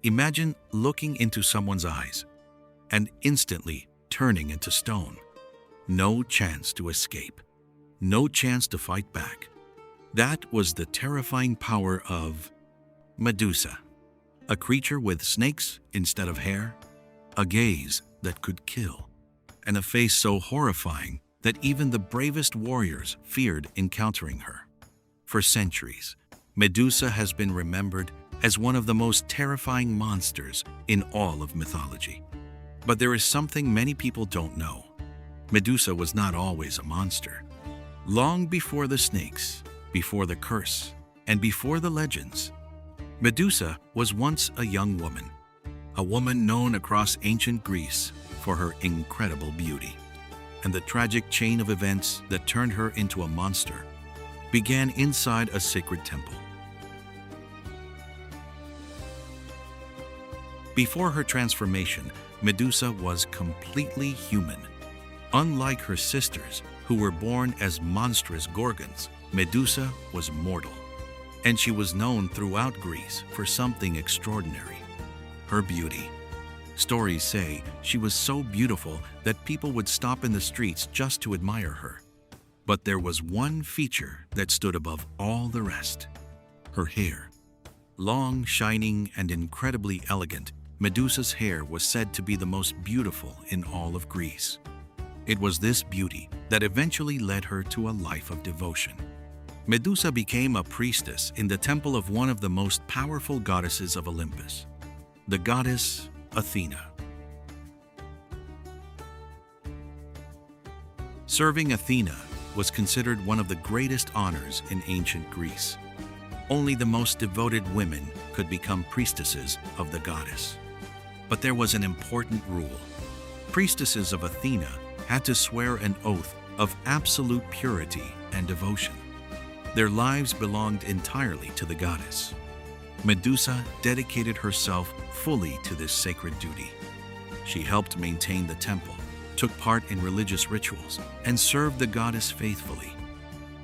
Imagine looking into someone's eyes and instantly turning into stone. No chance to escape. No chance to fight back. That was the terrifying power of Medusa, a creature with snakes instead of hair, a gaze that could kill, and a face so horrifying that even the bravest warriors feared encountering her. For centuries, Medusa has been remembered as one of the most terrifying monsters in all of mythology. But there is something many people don't know. Medusa was not always a monster. Long before the snakes, before the curse, and before the legends, Medusa was once a young woman, a woman known across ancient Greece for her incredible beauty. And the tragic chain of events that turned her into a monster began inside a sacred temple. Before her transformation, Medusa was completely human. Unlike her sisters, who were born as monstrous gorgons, Medusa was mortal. And she was known throughout Greece for something extraordinary: her beauty. Stories say she was so beautiful that people would stop in the streets just to admire her. But there was one feature that stood above all the rest: her hair. Long, shining, and incredibly elegant, Medusa's hair was said to be the most beautiful in all of Greece. It was this beauty that eventually led her to a life of devotion. Medusa became a priestess in the temple of one of the most powerful goddesses of Olympus, the goddess Athena. Serving Athena was considered one of the greatest honors in ancient Greece. Only the most devoted women could become priestesses of the goddess. But there was an important rule. Priestesses of Athena had to swear an oath of absolute purity and devotion. Their lives belonged entirely to the goddess. Medusa dedicated herself fully to this sacred duty. She helped maintain the temple, took part in religious rituals, and served the goddess faithfully.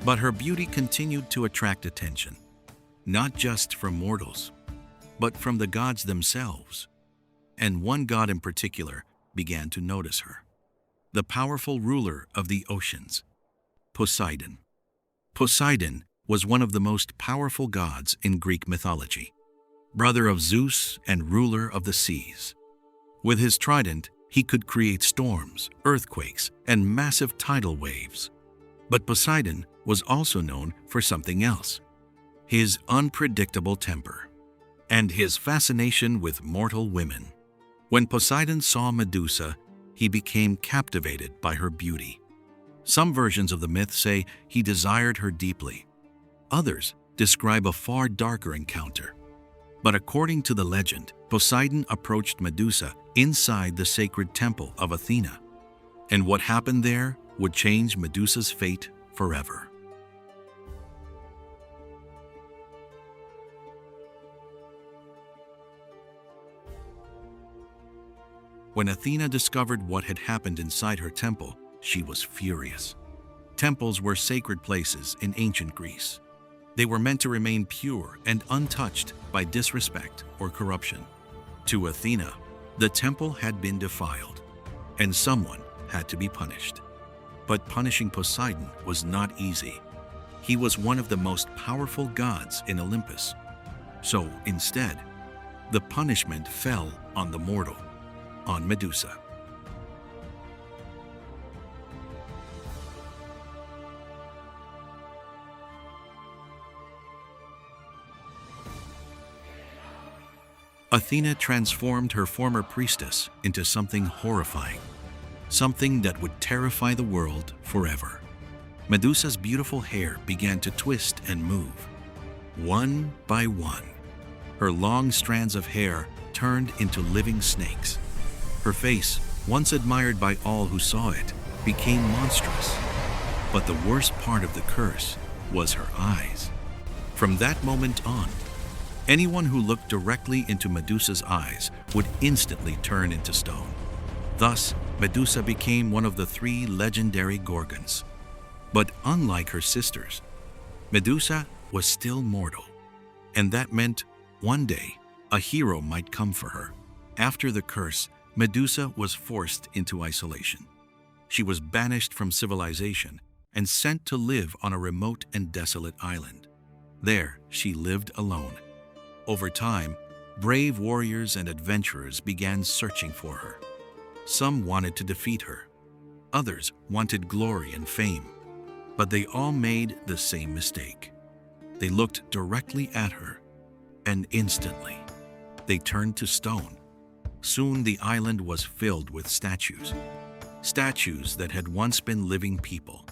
But her beauty continued to attract attention, not just from mortals, but from the gods themselves. And one god in particular began to notice her: the powerful ruler of the oceans, Poseidon. Poseidon was one of the most powerful gods in Greek mythology, brother of Zeus and ruler of the seas. With his trident, he could create storms, earthquakes, and massive tidal waves. But Poseidon was also known for something else: his unpredictable temper and his fascination with mortal women. When Poseidon saw Medusa, he became captivated by her beauty. Some versions of the myth say he desired her deeply. Others describe a far darker encounter. But according to the legend, Poseidon approached Medusa inside the sacred temple of Athena. And what happened there would change Medusa's fate forever. When Athena discovered what had happened inside her temple, she was furious. Temples were sacred places in ancient Greece. They were meant to remain pure and untouched by disrespect or corruption. To Athena, the temple had been defiled, and someone had to be punished. But punishing Poseidon was not easy. He was one of the most powerful gods in Olympus. So instead, the punishment fell on the mortal, on Medusa. Athena transformed her former priestess into something horrifying, something that would terrify the world forever. Medusa's beautiful hair began to twist and move. One by one, her long strands of hair turned into living snakes. Her face, once admired by all who saw it, became monstrous. But the worst part of the curse was her eyes. From that moment on, anyone who looked directly into Medusa's eyes would instantly turn into stone. Thus, Medusa became one of the 3 legendary gorgons. But unlike her sisters, Medusa was still mortal, and that meant one day A hero might come for her. After the curse, Medusa was forced into isolation. She was banished from civilization and sent to live on a remote and desolate island. There, she lived alone. Over time, brave warriors and adventurers began searching for her. Some wanted to defeat her. Others wanted glory and fame. But they all made the same mistake. They looked directly at her, and instantly, they turned to stone. Soon the island was filled with statues. Statues that had once been living people,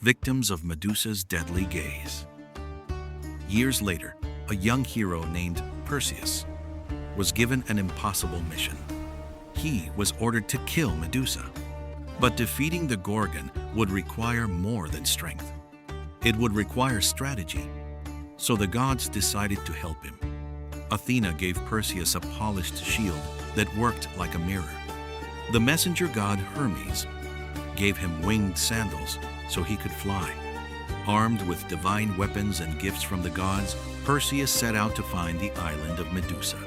victims of Medusa's deadly gaze. Years later, a young hero named Perseus was given an impossible mission. He was ordered to kill Medusa. But defeating the gorgon would require more than strength. It would require strategy. So the gods decided to help him. Athena gave Perseus a polished shield that worked like a mirror. The messenger god Hermes gave him winged sandals so he could fly. Armed with divine weapons and gifts from the gods, Perseus set out to find the island of Medusa.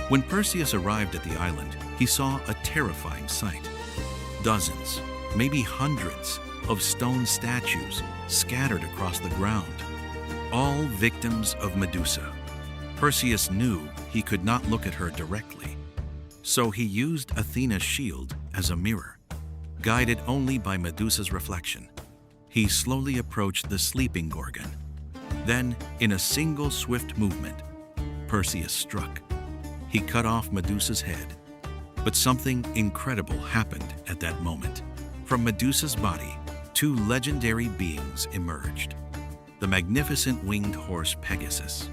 When Perseus arrived at the island, he saw a terrifying sight. Dozens, maybe hundreds, of stone statues scattered across the ground, all victims of Medusa. Perseus knew he could not look at her directly, so he used Athena's shield as a mirror. Guided only by Medusa's reflection, he slowly approached the sleeping gorgon. Then, in a single swift movement, Perseus struck. He cut off Medusa's head. But something incredible happened at that moment. From Medusa's body, two legendary beings emerged: the magnificent winged horse Pegasus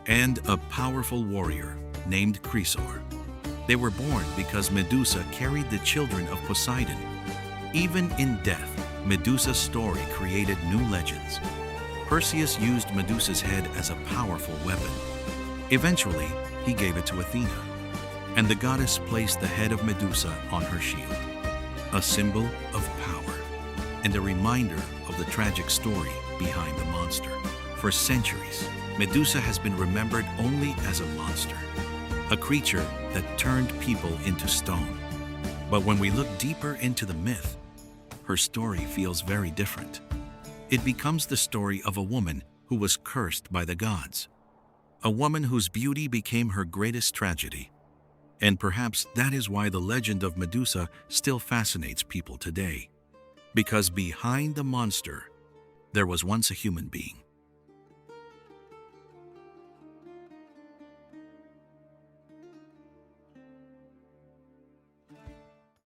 and a powerful warrior named Chrysaor. They were born because Medusa carried the children of Poseidon. Even in death, Medusa's story created new legends. Perseus used Medusa's head as a powerful weapon. Eventually, he gave it to Athena, and the goddess placed the head of Medusa on her shield, a symbol of power and a reminder of the tragic story behind the monster. For centuries, Medusa has been remembered only as a monster, a creature that turned people into stone. But when we look deeper into the myth, her story feels very different. It becomes the story of a woman who was cursed by the gods, a woman whose beauty became her greatest tragedy. And perhaps that is why the legend of Medusa still fascinates people today. Because behind the monster, there was once a human being.